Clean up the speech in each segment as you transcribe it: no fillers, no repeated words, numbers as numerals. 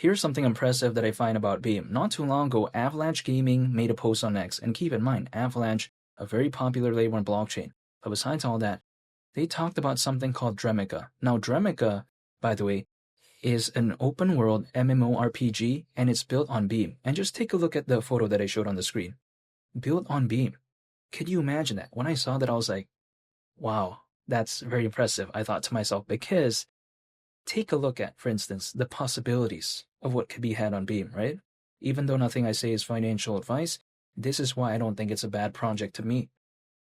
Here's something impressive that I find about Beam. Not too long ago, Avalanche Gaming made a post on X, and keep in mind, Avalanche, a very popular layer 1 blockchain. But besides all that, they talked about something called Dremica. Now, Dremica, by the way, is an open world MMORPG, and it's built on Beam. And just take a look at the photo that I showed on the screen. Built on Beam. Could you imagine that? When I saw that, I was like, wow, that's very impressive, I thought to myself, because take a look at, for instance, the possibilities of what could be had on Beam, right? Even though nothing I say is financial advice, this is why I don't think it's a bad project to me.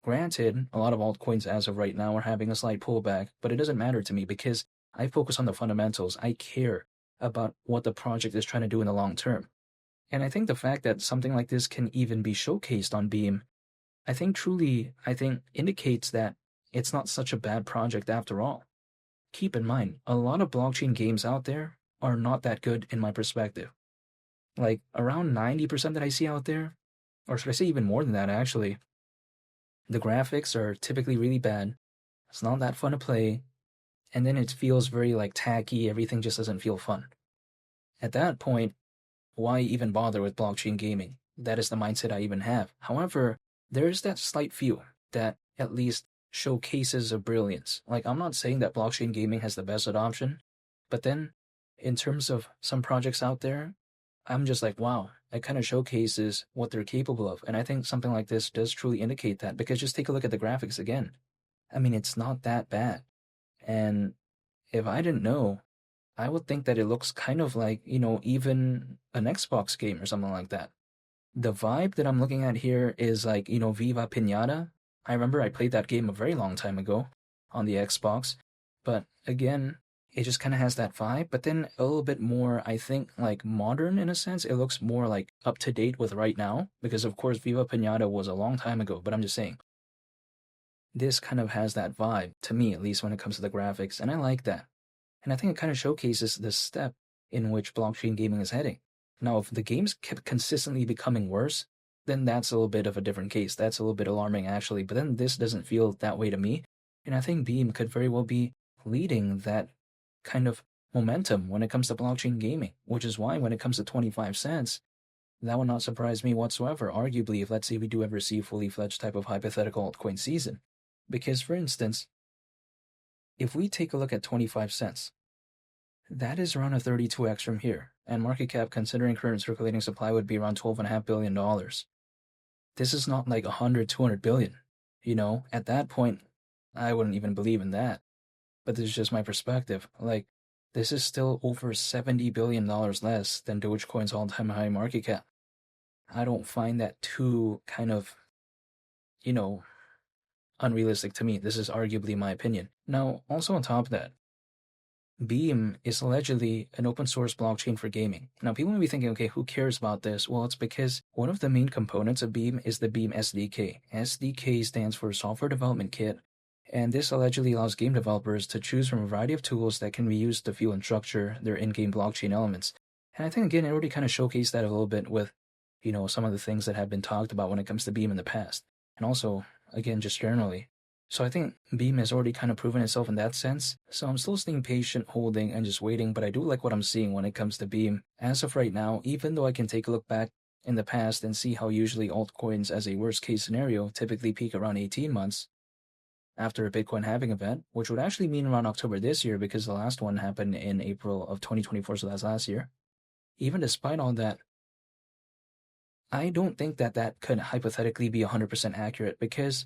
Granted, a lot of altcoins as of right now are having a slight pullback, but it doesn't matter to me because I focus on the fundamentals. I care about what the project is trying to do in the long term. And I think the fact that something like this can even be showcased on Beam, I think indicates that it's not such a bad project after all. Keep in mind, a lot of blockchain games out there are not that good in my perspective. Like around 90% that I see out there, or should I say even more than that actually, the graphics are typically really bad. It's not that fun to play. And then it feels very like tacky. Everything just doesn't feel fun. At that point, why even bother with blockchain gaming? That is the mindset I even have. However, there is that slight feel that at least showcases of brilliance. Like, I'm not saying that blockchain gaming has the best adoption, but then in terms of some projects out there, I'm just like, wow, it kind of showcases what they're capable of. And I think something like this does truly indicate that, because just take a look at the graphics again. I mean, it's not that bad. And if I didn't know, I would think that it looks kind of like, even an Xbox game or something like that. The vibe that I'm looking at here is like, Viva Pinata. I remember I played that game a very long time ago on the Xbox. But again, it just kind of has that vibe, but then a little bit more, I think, like modern in a sense. It looks more like up to date with right now, because of course Viva Pinata was a long time ago, but I'm just saying. This kind of has that vibe, to me at least, when it comes to the graphics, and I like that. And I think it kind of showcases the step in which blockchain gaming is heading. Now, if the games kept consistently becoming worse, then that's a little bit of a different case. That's a little bit alarming, actually. But then this doesn't feel that way to me. And I think Beam could very well be leading that kind of momentum when it comes to blockchain gaming, which is why when it comes to 25 cents, that would not surprise me whatsoever, arguably, if let's say we do ever see a fully fledged type of hypothetical altcoin season. Because, for instance, if we take a look at 25 cents, that is around a 32x from here, and market cap considering current circulating supply would be around $12.5 billion. This is not like 100, 200 billion. At that point, I wouldn't even believe in that. But this is just my perspective. Like, this is still over $70 billion less than Dogecoin's all-time high market cap. I don't find that too kind of, unrealistic to me. This is arguably my opinion. Now, also on top of that, Beam is allegedly an open source blockchain for gaming. Now, people may be thinking, okay, who cares about this? Well, it's because one of the main components of Beam is the Beam SDK. SDK stands for Software Development Kit, and this allegedly allows game developers to choose from a variety of tools that can be used to fuel and structure their in-game blockchain elements. And I think, again, it already kind of showcased that a little bit with, some of the things that have been talked about when it comes to Beam in the past. And also, again, just generally. So I think Beam has already kind of proven itself in that sense. So I'm still staying patient, holding, and just waiting, but I do like what I'm seeing when it comes to Beam. As of right now, even though I can take a look back in the past and see how usually altcoins as a worst case scenario typically peak around 18 months after a Bitcoin halving event, which would actually mean around October this year because the last one happened in April of 2024, so that's last year. Even despite all that, I don't think that could hypothetically be 100% accurate, because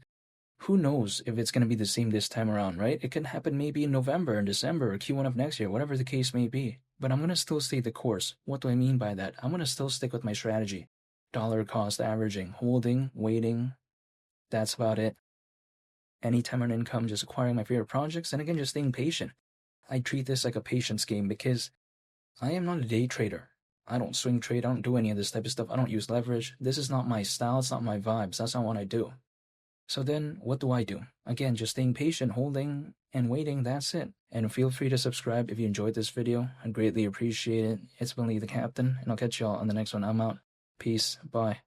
who knows if it's going to be the same this time around, right? It can happen maybe in November, in December, or Q1 of next year, whatever the case may be. But I'm going to still stay the course. What do I mean by that? I'm going to still stick with my strategy. Dollar cost averaging, holding, waiting. That's about it. Anytime on income, just acquiring my favorite projects, and again, just staying patient. I treat this like a patience game because I am not a day trader. I don't swing trade. I don't do any of this type of stuff. I don't use leverage. This is not my style. It's not my vibes. That's not what I do. So then, what do I do? Again, just staying patient, holding, and waiting, that's it. And feel free to subscribe if you enjoyed this video. I'd greatly appreciate it. It's been Lee the Captain, and I'll catch y'all on the next one. I'm out. Peace. Bye.